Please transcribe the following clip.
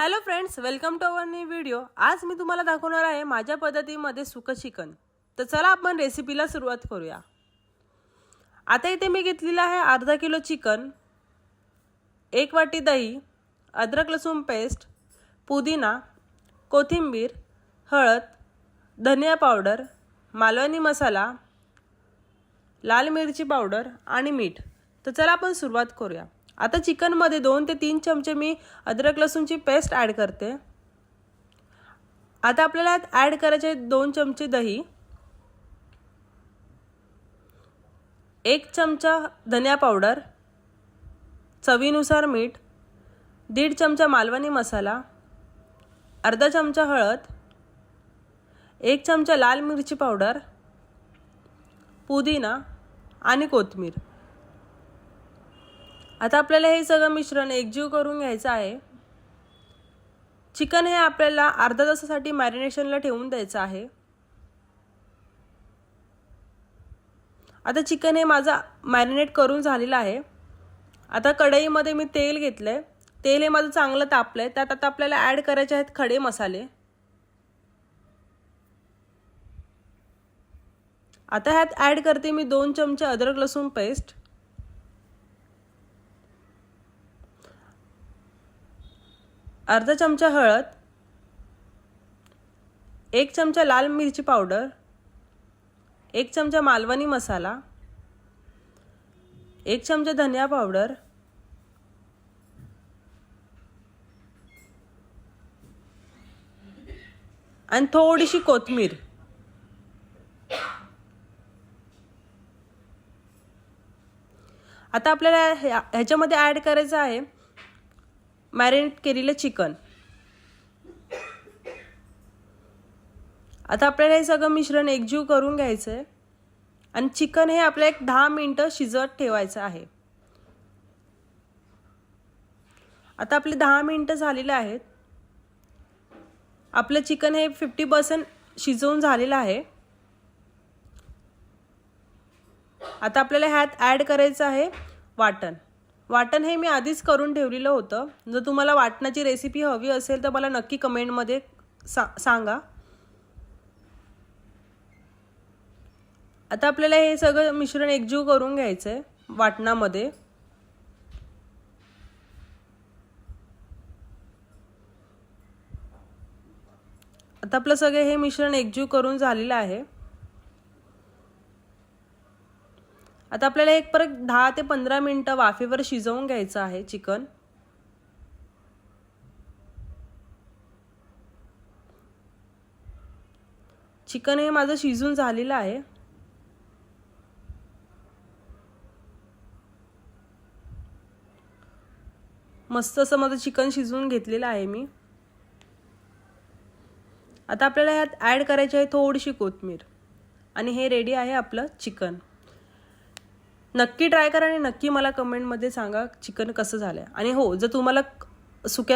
Hello friends, welcome to our new video. आज मी तुम्हाला दाखवणार आहे माझ्या पद्धतीमध्ये सुकं चिकन। तर चला आपण रेसिपीला सुरुवात करूया। आता इथे मी घेतलेला आहे अर्धा किलो चिकन, 1 वाटी दही, अद्रक लसूण पेस्ट, पुदिना, कोथिंबीर, हळद, धनिया पावडर, मालवणी मसाला, लाल मिरची पावडर आणि मीठ। तर चला आपण सुरुवात करूया। आता चिकन मध्ये 2 ते 3 चमचे मी अद्रक लसूणची पेस्ट ॲड करते। आता आपल्याला ॲड करायचे 2 चमचे दही, 1 चमचा धनिया पावडर, चवीनुसार मीठ, 1.5 चमचा मालवणी मसाला, अर्धा चमचा हळद, 1 चमचा लाल मिरची पावडर, पुदिना आणि कोथिंबीर। आता आपल्याला हे सगळं मिश्रण एकजीव करून घ्यायचं आहे। चिकन हे आपल्याला अर्धा तासासाठी मॅरिनेशनला ठेवून द्यायचं आहे। आता चिकन हे माझा मॅरिनेट करून झालेला आहे। आता कढईमध्ये मी तेल घेतले, तेल हे माझं चांगलं तापलंय। त्यात आता आपल्याला ॲड करायचे आहेत खडे मसाले। आता ह्यात ॲड करते मी 2 चमचे अद्रक लसूण पेस्ट, अर्धा चमचा हळद, 1 चमचा लाल मिरची पावडर, 1 चमचा मालवणी मसाला, 1 चमचा धनिया पावडर, आणि थोडीशी कोथिंबीर। आता आपल्याला ह्याच्यामध्ये ॲड करायचं आहे मॅरिनेट केलेलं चिकन। आता आपल्याला हे सगळं मिश्रण एकजीव करून घ्यायचं आहे आणि चिकन हे आपल्याला 10 मिनिटं शिजवत ठेवायचं आहे। आता आपले 10 मिनिटं झालेले आहेत। आपलं चिकन हे 50% शिजवून झालेलं आहे। आता आपल्याला ह्यात ॲड करायचं आहे वाटण। वाटण हे मी आधीच करून ठेवलेलं होतं। जर तुम्हाला वाटणाची रेसिपी हवी असेल तर मला नक्की कमेंटमध्ये सांगा। आता आपल्याला हे सगळं मिश्रण एकजीव करून घ्यायचं आहे वाटणामध्ये। आता आपलं सगळं हे मिश्रण एकजीव करून झालेलं आहे। आता आपल्याला एक परत 10 ते 15 मिनिटं वाफेवर शिजवून घ्यायचं आहे चिकन। चिकन हे माझं शिजून झालेलं आहे। मस्त असं माझं चिकन शिजवून घेतलेलं आहे मी। आता आपल्याला ह्यात ॲड करायची आहे थोडीशी कोथिंबीर आणि हे रेडी आहे आपलं चिकन। नक्की ट्राय करा आणि नक्की मला कमेंटमध्ये सांगा चिकन कसं झालं। आणि हो, जर तुम्हाला सुक्या